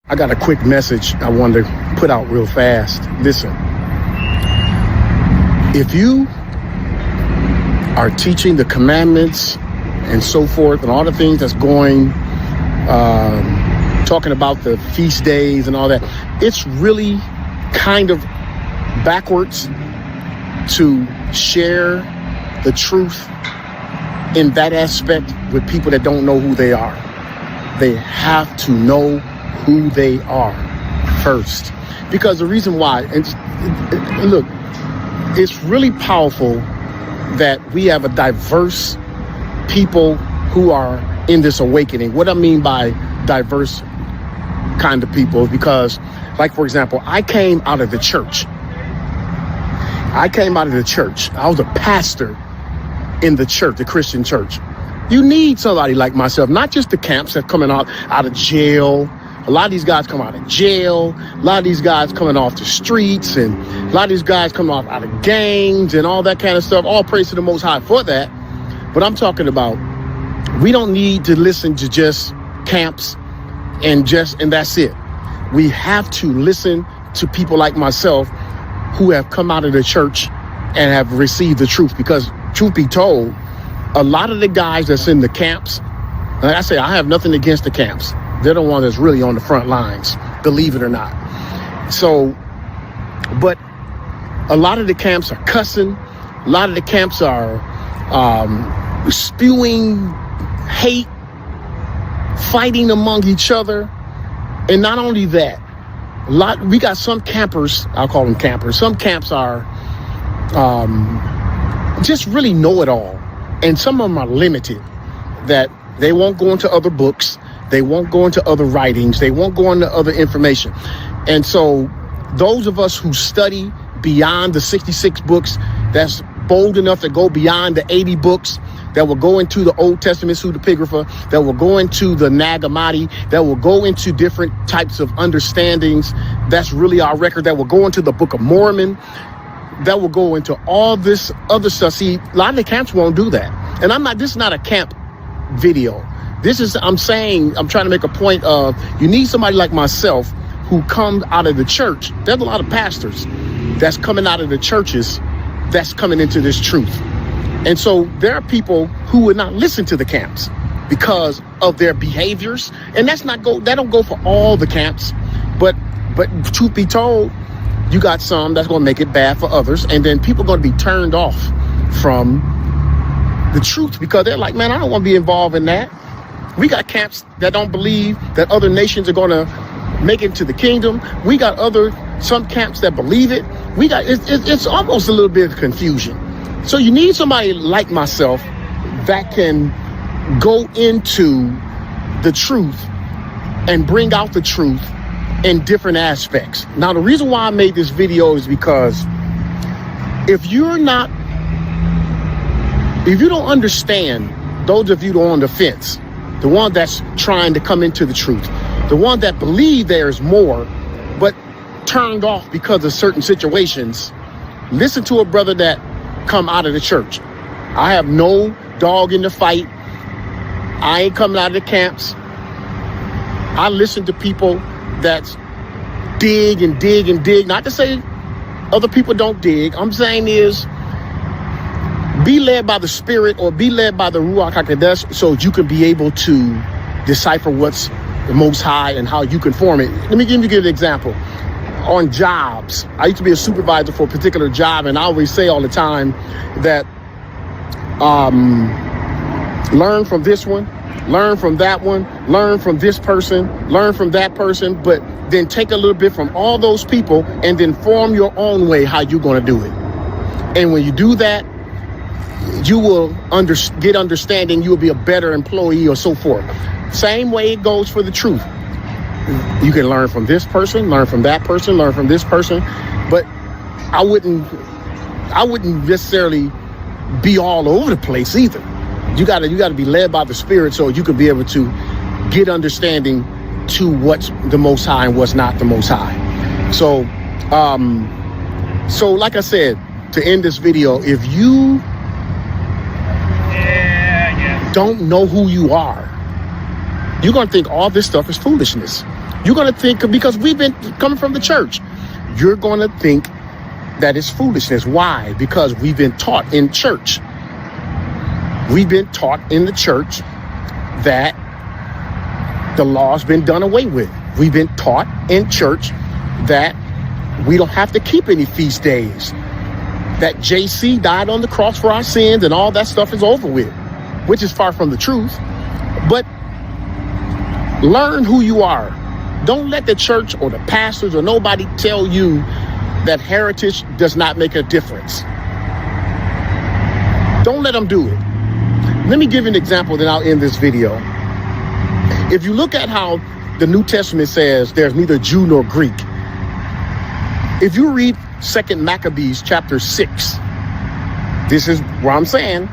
I got a quick message I wanted to put out real fast. Listen, if you are teaching the commandments and so forth and all the things that's going, talking about the feast days and all that, it's really kind of backwards to share the truth in that aspect with people that don't know who they are. They have to know who they are first, because the reason why, and look, it's really powerful that we have a diverse people who are in this awakening. What I mean by diverse kind of people, because like, for example, I came out of the church. I was a pastor in the church, the Christian church. You need somebody like myself, not just the camps that coming out of jail. A lot of these guys come out of jail. A lot of these guys coming off the streets, and a lot of these guys coming off out of gangs and all that kind of stuff. All praise to the Most High for that. But I'm talking about, we don't need to listen to just camps and that's it. We have to listen to people like myself who have come out of the church and have received the truth. Because truth be told, a lot of the guys that's in the camps, like I say, I have nothing against the camps. They're the ones that's really on the front lines, believe it or not. So, but a lot of the camps are cussing. A lot of the camps are spewing hate, fighting among each other. And not only that, we got some campers, I'll call them campers. Some camps are just really know-it-all. And some of them are limited, that they won't go into other books. They won't go into other writings. They won't go into other information. And so those of us who study beyond the 66 books, that's bold enough to go beyond the 80 books, that will go into the Old Testament pseudepigrapha, that will go into the Nag Hammadi, that will go into different types of understandings. That's really our record. That will go into the Book of Mormon. That will go into all this other stuff. See, a lot of the camps won't do that. And this is not a camp video. I'm trying to make a point of, you need somebody like myself who comes out of the church. There's a lot of pastors that's coming out of the churches that's coming into this truth. And so there are people who would not listen to the camps because of their behaviors. And that don't go for all the camps. But truth be told, you got some that's going to make it bad for others. And then people are going to be turned off from the truth because they're like, man, I don't want to be involved in that. We got camps that don't believe that other nations are going to make it to the kingdom. We got some camps that believe it. It's almost a little bit of confusion. So you need somebody like myself that can go into the truth and bring out the truth in different aspects. Now, the reason why I made this video is because if you don't understand, those of you that are on the fence, the one that's trying to come into the truth, the one that believe there's more, but turned off because of certain situations, listen to a brother that come out of the church. I have no dog in the fight. I ain't coming out of the camps. I listen to people that dig and dig and dig. Not to say other people don't dig. I'm saying is, be led by the Spirit or be led by the Ruach HaKodesh so you can be able to decipher what's the Most High and how you can form it. Let me give you an example. On jobs, I used to be a supervisor for a particular job, and I always say all the time that learn from this one, learn from that one, learn from this person, learn from that person, but then take a little bit from all those people and then form your own way how you're going to do it. And when you do that, you will get understanding. You will be a better employee or so forth. Same way it goes for the truth. You can learn from this person, learn from that person, learn from this person, but I wouldn't necessarily be all over the place either. You gotta be led by the Spirit so you can be able to get understanding to what's the Most High and what's not the Most High. So like I said, to end this video, if you don't know who you are, you're going to think all this stuff is foolishness. You're going to think, because we've been coming from the church, you're going to think that it's foolishness. Why? Because we've been taught in church. We've been taught in the church that the law's been done away with. We've been taught in church that we don't have to keep any feast days, that JC died on the cross for our sins and all that stuff is over with, which is far from the truth. But learn who you are. Don't let the church or the pastors or nobody tell you that heritage does not make a difference. Don't let them do it. Let me give you an example, then I'll end this video. If you look at how the New Testament says there's neither Jew nor Greek, if you read 2 Maccabees chapter 6, this is where I'm saying,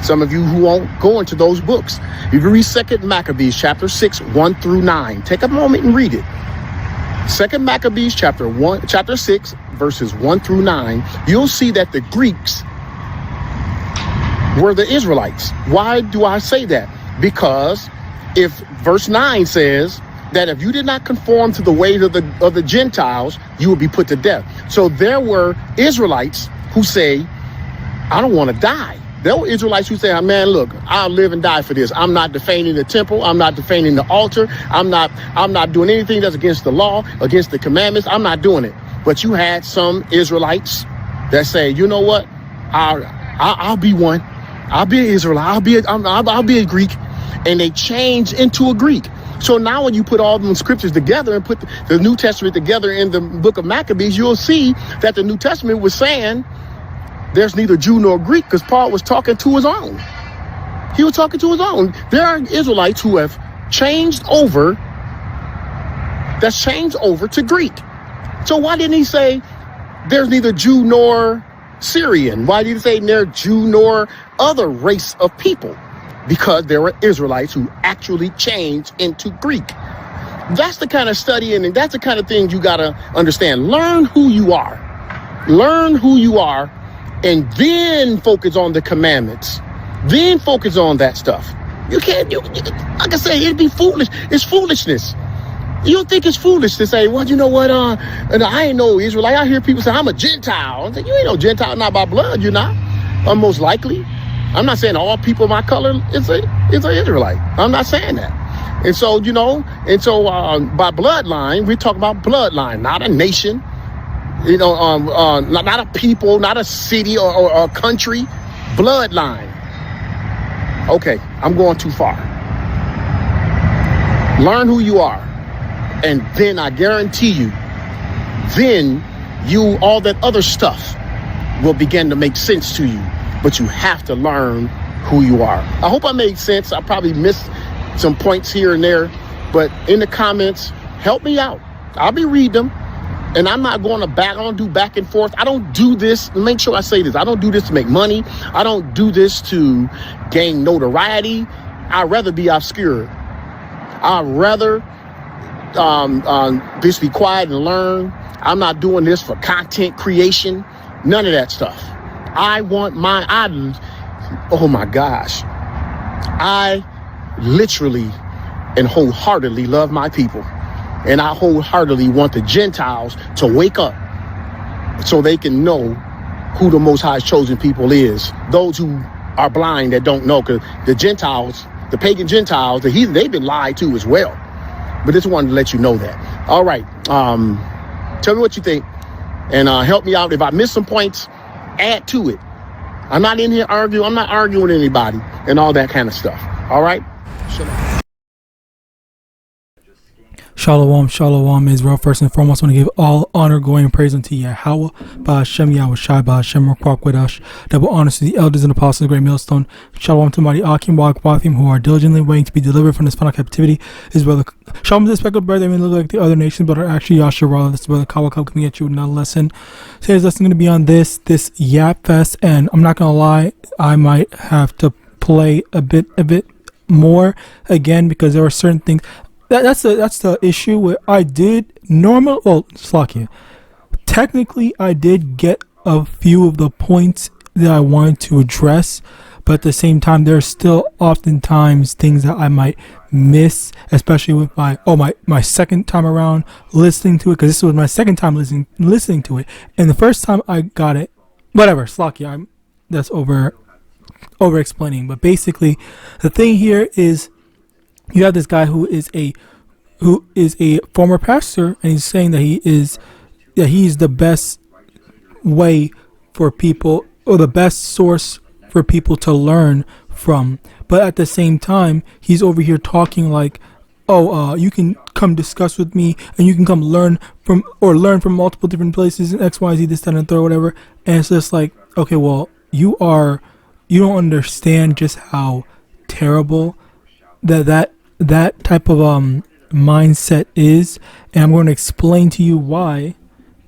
some of you who won't go into those books, if you read 2 Maccabees chapter 6, 1 through 9, take a moment and read it. 2 Maccabees chapter 6, verses 1 through 9, you'll see that the Greeks were the Israelites. Why do I say that? Because if verse 9 says that if you did not conform to the ways of the Gentiles, you would be put to death. So there were Israelites who say, I don't want to die. There were Israelites who say, oh, man, look, I'll live and die for this. I'm not defaming the temple. I'm not defaming the altar. I'm not doing anything that's against the law, against the commandments. I'm not doing it. But you had some Israelites that say, you know what? I'll be one. I'll be an Israelite. I'll be a Greek. And they changed into a Greek. So now when you put all them scriptures together and put the New Testament together in the book of Maccabees, you'll see that the New Testament was saying there's neither Jew nor Greek, because Paul was talking to his own. He was talking to his own. There are Israelites who have changed over to Greek. So why didn't he say there's neither Jew nor Syrian? Why did he say there's Jew nor other race of people? Because there were Israelites who actually changed into Greek. That's the kind of studying, and that's the kind of thing you got to understand. Learn who you are. Learn who you are, and then focus on the commandments. Then focus on that stuff. You can't, like I say, it'd be foolish. It's foolishness. You don't think it's foolish to say, well, you know what, I ain't no Israelite. I hear people say, I'm a Gentile. I say, you ain't no Gentile, not by blood, you're not. Most likely. I'm not saying all people of my color is an Israelite. I'm not saying that. And so, by bloodline, we talk about bloodline, not a nation, not a people, not a city or a country, bloodline. Okay, I'm going too far. Learn who you are. And then I guarantee you, all that other stuff will begin to make sense to you. But you have to learn who you are. I hope I made sense. I probably missed some points here and there, but in the comments, help me out. I'll be reading them, and I'm not going to I don't do back and forth. I don't do this. Make sure I say this. I don't do this to make money. I don't do this to gain notoriety. I'd rather be obscure. I'd rather just be quiet and learn. I'm not doing this for content creation. None of that stuff. I want oh my gosh. I literally and wholeheartedly love my people. And I wholeheartedly want the Gentiles to wake up so they can know who the Most High's chosen people is. Those who are blind that don't know, because the Gentiles, the pagan Gentiles, the heathen, they've been lied to as well. But just wanted to let you know that. All right. Tell me what you think and help me out. If I miss some points, add to it. I'm not in here arguing. I'm not arguing with anybody and all that kind of stuff. All right. Shalom, shalom, Israel. First and foremost, I want to give all honor, glory, and praise unto YAHAWAH, BaHashem, YAHAWASHI, BaHashem, Ruach Kwadash. Double honors to the elders and apostles of the great millstone. Shalom to mighty Akim, YAHAWAH, who are diligently waiting to be delivered from this final captivity. His brother, shalom to the speckled brother. They may look like the other nations, but are actually Yasharah. This brother Kawakab coming at you with another lesson. Today's lesson is going to be on this Yap Fest, and I'm not going to lie, I might have to play a bit more again because there are certain things. That's the issue where I did technically I did get a few of the points that I wanted to address, but at the same time, there's still oftentimes things that I might miss, especially with my second time around listening to it, because this was my second time listening to it, and the first time I got it, whatever, Slocky, that's over explaining, but basically, the thing here is you have this guy who is a former pastor, and he's saying that he's the best way for people, or the best source for people to learn from. But at the same time, he's over here talking like, you can come discuss with me, and you can come learn from multiple different places and XYZ, this, that, and the third, whatever. And it's just like, okay, well, you don't understand just how terrible that type of mindset is, and I'm going to explain to you why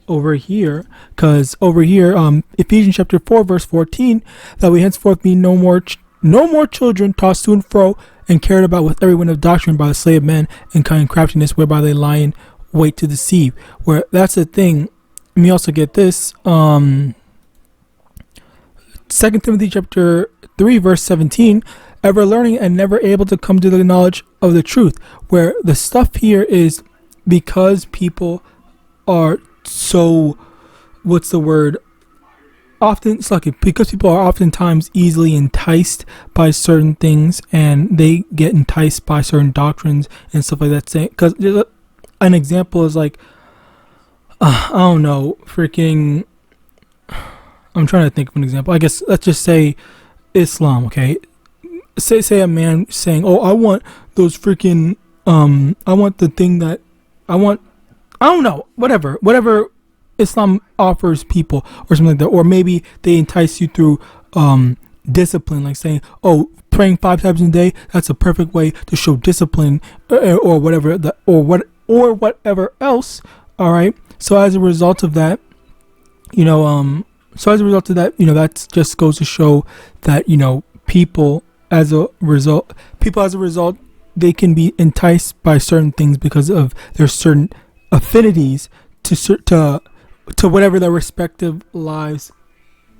over here, because over here, Ephesians chapter 4 verse 14, that we henceforth be no more children tossed to and fro and carried about with every wind of doctrine by the sleight of men and cunning craftiness, whereby they lie in wait to deceive. Where that's the thing. Let me also get this. 2 Timothy chapter 3 verse 17, ever learning and never able to come to the knowledge of the truth. Where the stuff here is because people are so, what's the word? Because people are oftentimes easily enticed by certain things, and they get enticed by certain doctrines and stuff like that. Because an example is like, I don't know, freaking. I'm trying to think of an example. I guess let's just say Islam. Okay, say a man saying, I want those freaking I want the thing that I want. I don't know, whatever Islam offers people or something like that. Or maybe they entice you through discipline, like saying, praying 5 times a day, that's a perfect way to show discipline, or whatever, or whatever else. All right. So as a result of that, that just goes to show that, people as a result, they can be enticed by certain things because of their certain affinities to whatever their respective lives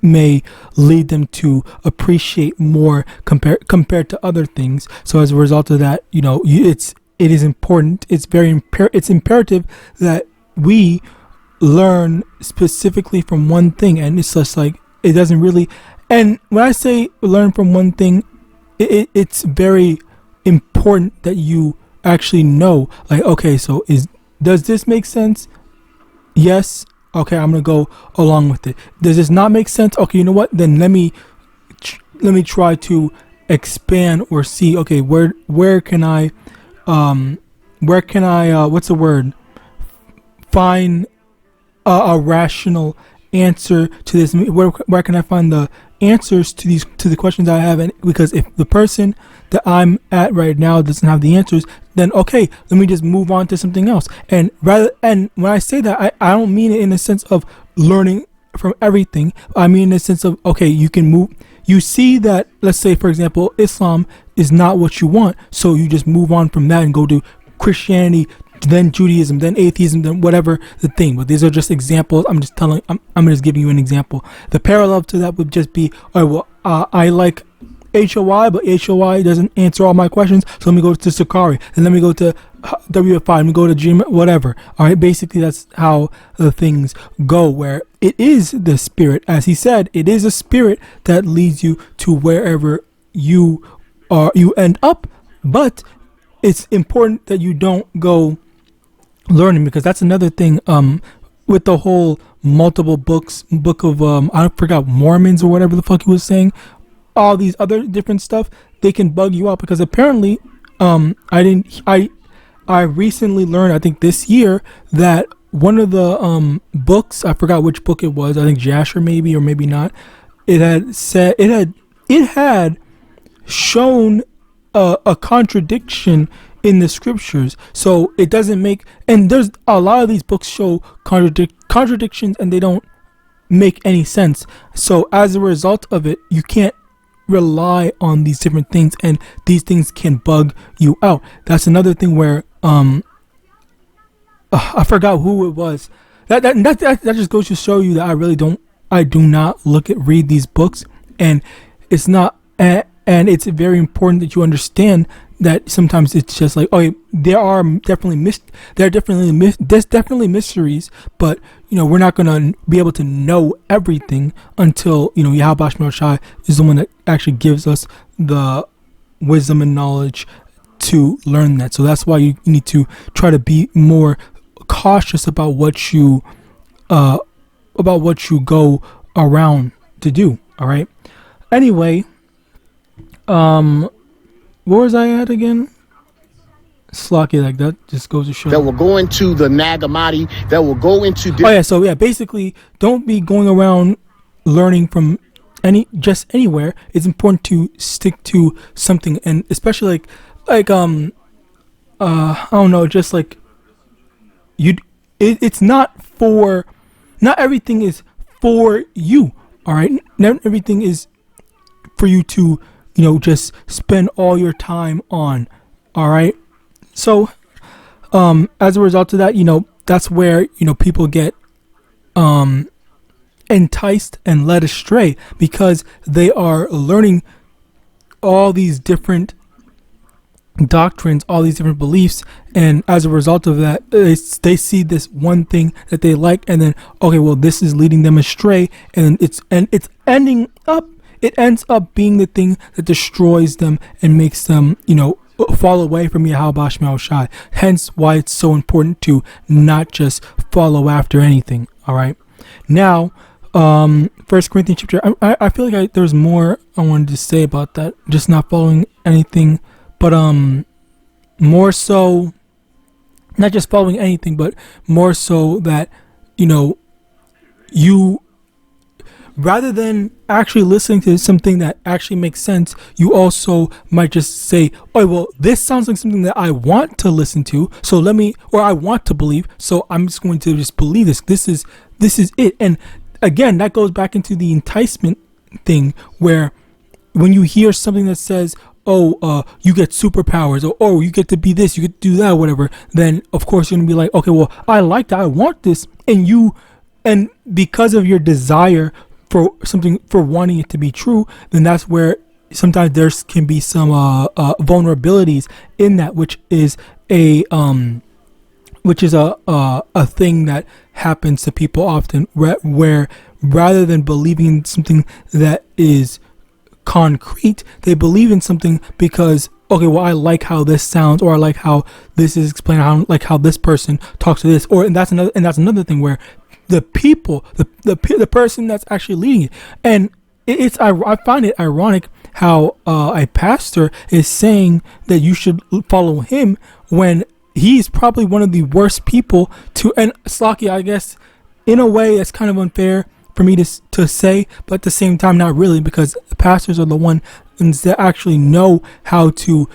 may lead them to appreciate more compared to other things. So as a result of that, it is important. It's it's imperative that we learn specifically from one thing, and it's just like it doesn't really. And when I say learn from one thing, it's very important that you actually know, like, okay, so does this make sense? Yes. Okay, I'm gonna go along with it. Does this not make sense? Okay, you know what? Then let me try to expand or see. Okay, where can I what's the word? Find a rational answer to this. Where can I find the answers to the questions I have? And because if the person that I'm at right now doesn't have the answers, then okay, let me just move on to something else. And when I say that, I don't mean it in the sense of learning from everything. I mean in the sense of, okay, you can move. You see that, let's say for example, Islam is not what you want, so you just move on from that and go to Christianity, then Judaism, then atheism, then whatever the thing. But these are just examples. I'm just giving you an example. The parallel to that would just be, I like HOI, but HOI doesn't answer all my questions, so let me go to Sakari, and let me go to WFI, let me go to Gmail, whatever. All right, basically that's how the things go, where it is the spirit, as he said, it is a spirit that leads you to wherever you end up. But it's important that you don't go learning, because that's another thing with the whole multiple book of I forgot, Mormons or whatever the fuck he was saying, all these other different stuff, they can bug you out, because apparently I recently learned, I think this year, that one of the books, I forgot which book it was, I think Jasher maybe or maybe not, it had shown a contradiction in the scriptures. So it doesn't make, and there's a lot of these books show contradictions, and they don't make any sense. So as a result of it, you can't rely on these different things, and these things can bug you out. That's another thing where I forgot who it was. That just goes to show you that I do not read these books, and it's not and it's very important that you understand that sometimes it's just like, okay, there's definitely mysteries, but we're not gonna be able to know everything until YAHAWASHI is the one that actually gives us the wisdom and knowledge to learn that. So that's why you need to try to be more cautious about what you go around to do. All right. Anyway, where was I at again? Slocky, like that just goes to show. That will go into the Nagamati, that will go into... Basically, don't be going around learning from anywhere. It's important to stick to something, and especially I don't know, just like it's not everything is for you. All right, not everything is for you to just spend all your time on. All right, so as a result of that, that's where people get enticed and led astray, because they are learning all these different doctrines, all these different beliefs, and as a result of that, they see this one thing that they like, and then this is leading them astray, and it ends up being the thing that destroys them and makes them fall away from YAHAWASHI. Hence why it's so important to not just follow after anything. All right, now 1 Corinthians chapter, I feel like there's more I wanted to say about that, just not following anything, but more so not just following anything, but more so that you, rather than actually listening to something that actually makes sense, you also might just say, oh, well, this sounds like something that I want to listen to, so I want to believe, so I'm just going to just believe this. This is it. And again, that goes back into the enticement thing, where when you hear something that says, you get superpowers, or you get to be this, you get to do that, whatever, then of course you're gonna be like, okay, well, I like that, I want this, and because of your desire for something, for wanting it to be true, then that's where sometimes there can be some vulnerabilities in that, which is a thing that happens to people often, where rather than believing in something that is concrete, they believe in something because, okay, well, I like how this sounds, or I like how this is explained, I like how this person talks to this, and that's another thing where the people, the person that's actually leading it, and I find it ironic how a pastor is saying that you should follow him when he's probably one of the worst people to. And Slocky, I guess in a way that's kind of unfair for me to say, but at the same time not really, because pastors are the ones that actually know how to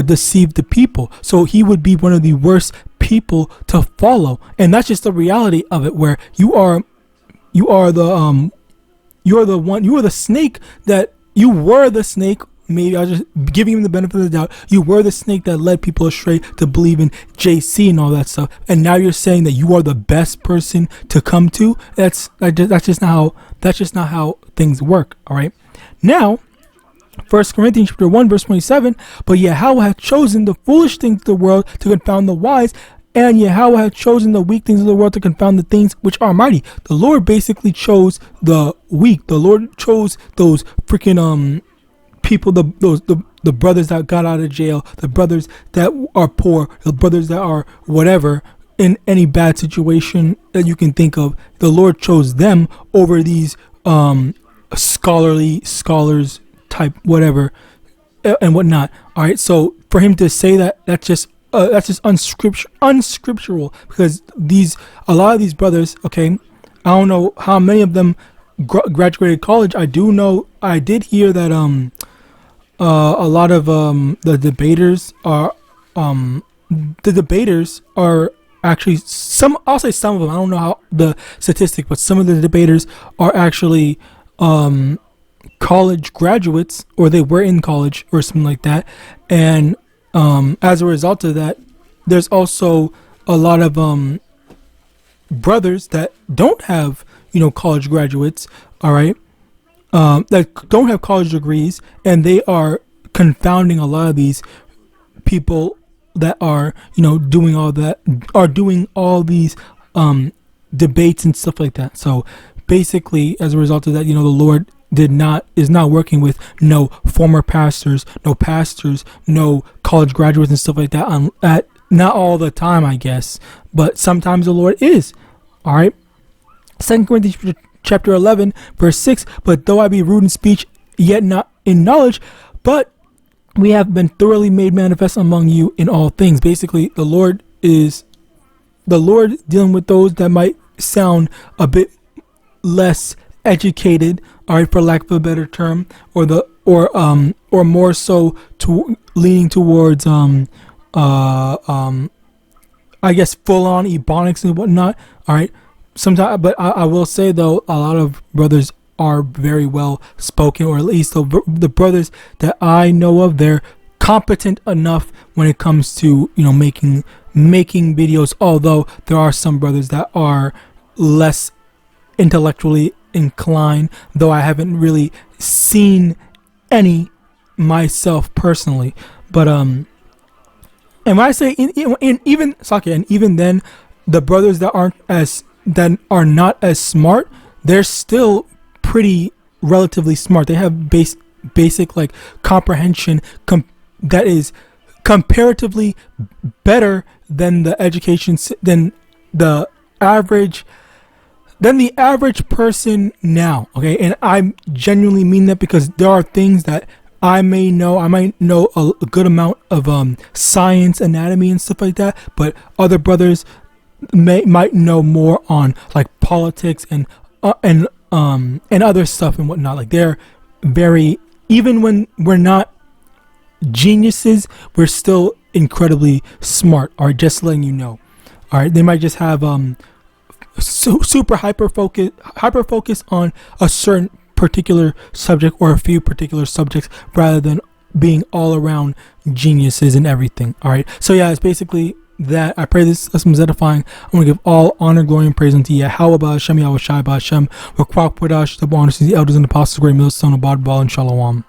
deceive the people. So he would be one of the worst people to follow, and that's just the reality of it, where you are the snake that you were the snake. Maybe I'll just give him the benefit of the doubt. You were the snake that led people astray to believe in JC and all that stuff, and now you're saying that you are the best person to come to. That's just not how things work. All right. Now, 1 Corinthians chapter 1 verse 27. But Yahawah hath chosen the foolish things of the world to confound the wise, and Yahawah hath chosen the weak things of the world to confound the things which are mighty. The Lord basically chose the weak. The Lord chose those freaking people, the brothers that got out of jail, the brothers that are poor, the brothers that are whatever, in any bad situation that you can think of. The Lord chose them over these scholars type whatever and whatnot. All right, so for him to say that, that's just unscriptural, because a lot of these brothers, okay, I don't know how many of them graduated college. I did hear that a lot of the debaters are actually, I'll say some of them, I don't know how the statistic, but some of the debaters are actually college graduates, or they were in college or something like that. And as a result of that, there's also a lot of brothers that don't have college graduates, all right, that don't have college degrees, and they are confounding a lot of these people that are, doing all these debates and stuff like that. So basically, as a result of that, the Lord is not working with no former pastors, no college graduates and stuff like that. Not all the time, I guess, but sometimes the Lord is. All right. 2 Corinthians chapter 11, verse 6. But though I be rude in speech, yet not in knowledge, but we have been thoroughly made manifest among you in all things. Basically, the Lord dealing with those that might sound a bit less educated, all right, for lack of a better term, or more so leaning towards I guess full-on ebonics and whatnot. All right, sometimes, but I will say though, a lot of brothers are very well spoken, or at least the brothers that I know of, they're competent enough when it comes to making videos. Although there are some brothers that are less intellectually inclined, though I haven't really seen any myself personally. But and when I say even then, the brothers that are not as smart, they're still pretty relatively smart. They have basic like comprehension that is comparatively better than the education than the average person now. Okay, and I genuinely mean that, because there are things that I might know a good amount of science, anatomy and stuff like that, but other brothers might know more on like politics and other stuff and whatnot. Like they're very, even when we're not geniuses, we're still incredibly smart. All right, just letting you know. All right, they might just have super hyper focus on a certain particular subject or a few particular subjects, rather than being all around geniuses and everything. All right, so yeah, it's basically that. I pray this lesson was edifying. I want to give all honor, glory, and praise unto YAHAWAH, Hashem, YAHAWASHI, Hashem, the elders and apostles, great millstone, abad, ball, and shalom.